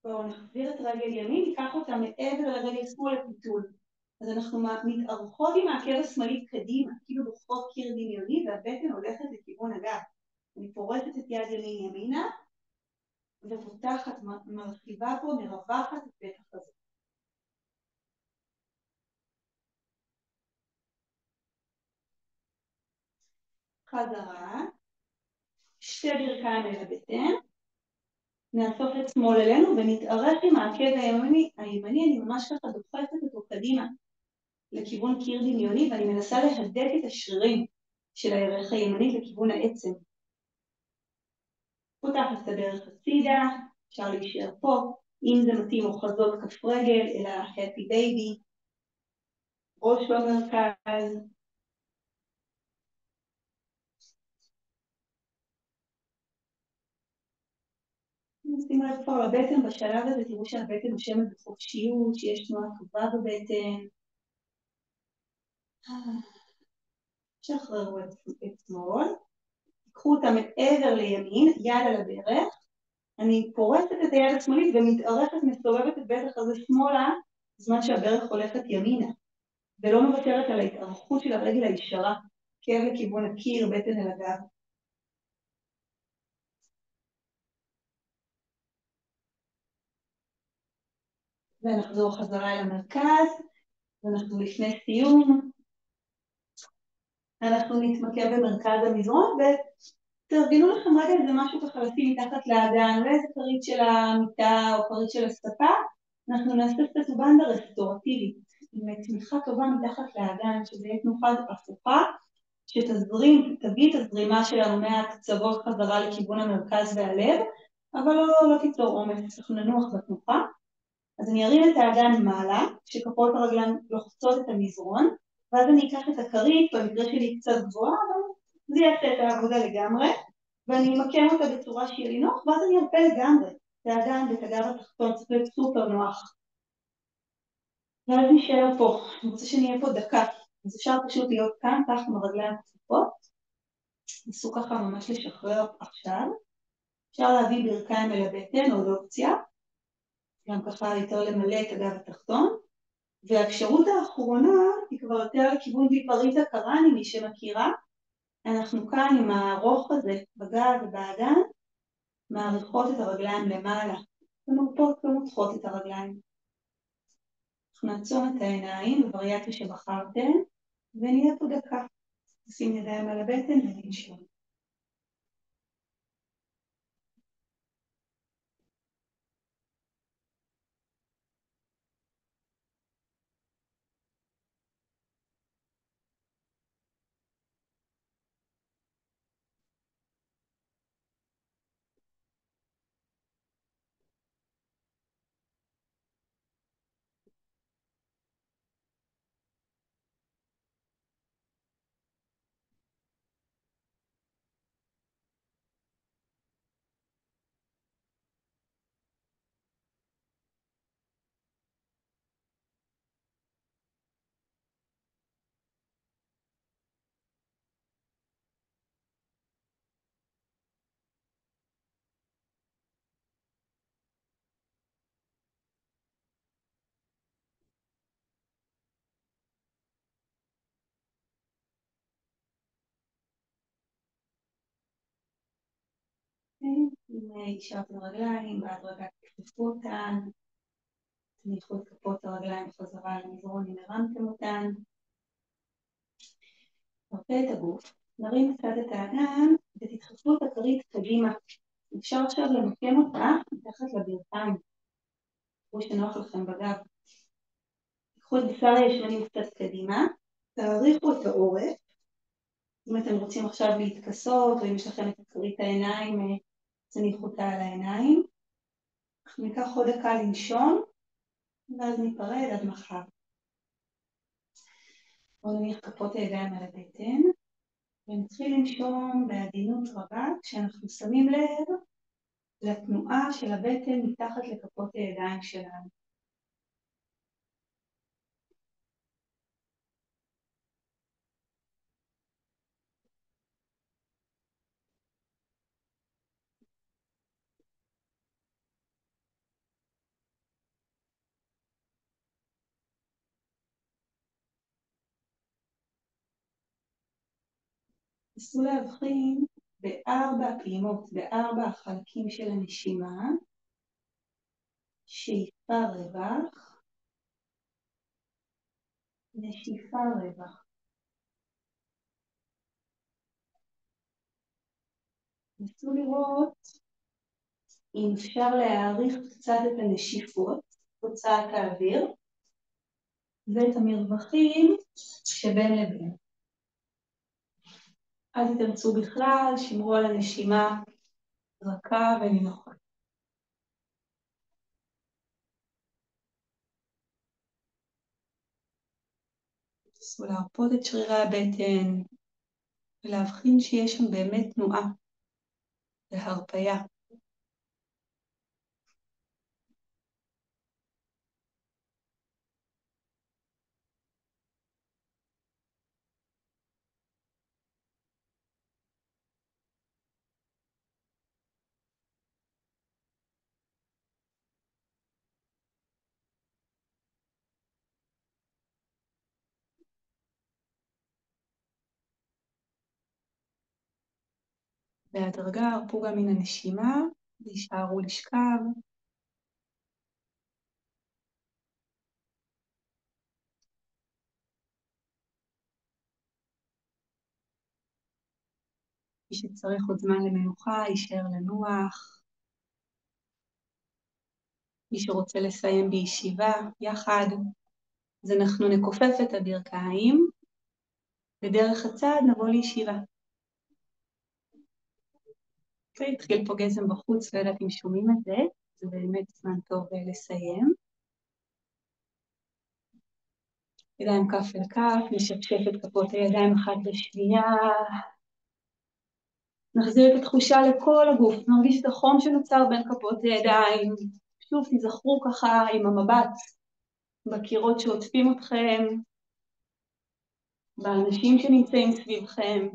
בואו נחזיר את רגל ימין, ניקח אותה מעבר לרגל שמאל לפיתול. אז אנחנו מתארכות עם העקב השמאלי קדימה, כאילו בוחרות קיר דמיוני, והבטן הולכת לכיוון הגב. אני פורטת את יד ימין ימינה, ופותחת, מרחיבה פה, מרווחת את בית החזה. חזרה, שתי ברכיים אל הבטן, נאסוף את שמאל אלינו ונתארך עם העקב הימני, אני ממש ככה דוחפת אותו קדימה לכיוון קיר דמיוני, ואני מנסה להדק את השרירים של הירך הימני לכיוון העצם. פותחת את הדרך הצידה, אפשר להישאר פה, אם זה מתאים אוחזות כף רגל אלא happy baby, ראש במרכז. שימו לב פה לבטן בשלב הזה, תראו שהבטן נושמת בחופשיות, שיש תנועה טובה בבטן. שחררו את שמאל, תיקחו אותה מעבר לימין, יד על הברך, אני פורסת את היד השמאלית ומתארכת, מסובבת את בטח הזה שמאלה, בזמן שהברך הולכת ימינה, ולא מוותרת על ההתארכות של הרגל הישרה, כאב לכיוון הקיר, בטן אל הגב. ונחזור חזרה אל המרכז, ואנחנו לפני סיום. אנחנו נתמקד במרכז המזרון, ותרגלו לכם רגע איזה משהו ככה לשים מתחת לאגן, ואיזה כרית של המיטה או כרית של הספה, אנחנו נעשה סטטובנדה רסטורטיבית, עם תמיכה טובה מתחת לאגן, שזה יהיה תנוחה הפוכה, שתביא את הזרימה שלנו מהקצוות חזרה לכיוון המרכז והלב, אבל לא תיצור עומס, אנחנו ננוח בתנוחה. אז אני ארים את האגן מעלה, כשכפות הרגליים לוחצות את המזרון, ואז אני אקח את הכרית, במקרה שלי קצת גבוהה, אבל זה יעשה את העבודה לגמרי, ואני אמקם אותה בצורה שיהיה לי נוח, ואז אני ארפה לגמרי את האגן ואת הגב התחתון, צריך להיות סופר נוח. ואז נשאר פה, אני רוצה שנהיה פה דקה, אז אפשר פשוט להיות כאן, כך עם הרגליים כפופות, נסו ככה ממש לשחרר עכשיו, אפשר להביא ברכיים אל הבטן, עוד אופציה, גם ככה יותר למלא את הגב התחתון, והאפשרות האחרונה היא כבר יותר לכיוון ויפריטה קראני, מי שמכירה, אנחנו כאן עם הארוך הזה בגב ובאגן, מעריכות את הרגליים למעלה, ומרפות ומותחות את הרגליים. אנחנו נעצום את העיניים בווריאציה שבחרתם, ונהיה פה דקה. נשים ידיים על הבטן וננשום. אם השארתם רגליים, ואז רגע תחפפו אותן, תניחו את כפות הרגליים חזרה למזרון אם הרמתם אותן. נרפה את הגוף, נרים קצת את האגן ותדחפו את הכרית קדימה. אפשר עכשיו למקם אותה מתחת לברכיים, תראו שנוח לכם בגב. תיקחו את בשר הישמנים קצת קדימה, תאריכו את העורף. אם אתם רוצים עכשיו להתכסות, או אם יש לכם את הכרית העיניים, תניחו אותה על העיניים. אנחנו ניקח עוד דקה לנשום, ואז ניפרד עד מחר. בואו נניח כפות הידיים על הבטן, ונתחיל לנשום בעדינות רבה, כשאנחנו שמים לב לתנועה של הבטן מתחת לכפות הידיים שלנו. נסו להבחין בארבע פעימות, בארבע החלקים של הנשימה, שאיפה רווח, נשיפה רווח. נסו לראות אם אפשר להעריך קצת את הנשיפות, הוצאת האוויר, ואת המרווחים שבין לבין. אל תתאמצו בכלל, שמרו על הנשימה רכה ונינוחה. נסו להרפות את שרירי הבטן, ולהבחין שיש שם באמת תנועה והרפיה. בהדרגה הרפו גם מן הנשימה, וישארו לשכב. מי שצריך עוד זמן למנוחה, יישאר לנוח. מי שרוצה לסיים בישיבה יחד, אז אנחנו נכופף את הברכיים, ודרך הצד נבוא לישיבה. התחיל פה גזם בחוץ, לא יודעת אם שומעים את זה, זה באמת זמן טוב לסיים. ידיים כף אל כף, נשפשף את כפות הידיים אחת לשנייה. נחזיר את התחושה לכל הגוף, נרגיש את החום שנוצר בין כפות הידיים. שוב תזכרו ככה עם המבט בקירות שעוטפים אתכם, באנשים שנמצאים סביבכם.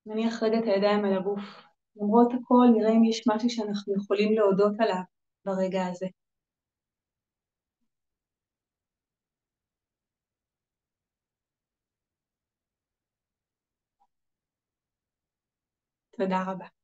נניח רגע את הידיים על הגוף. למרות הכל נראה אם יש משהו שאנחנו יכולים להודות עליו ברגע הזה. תודה רבה.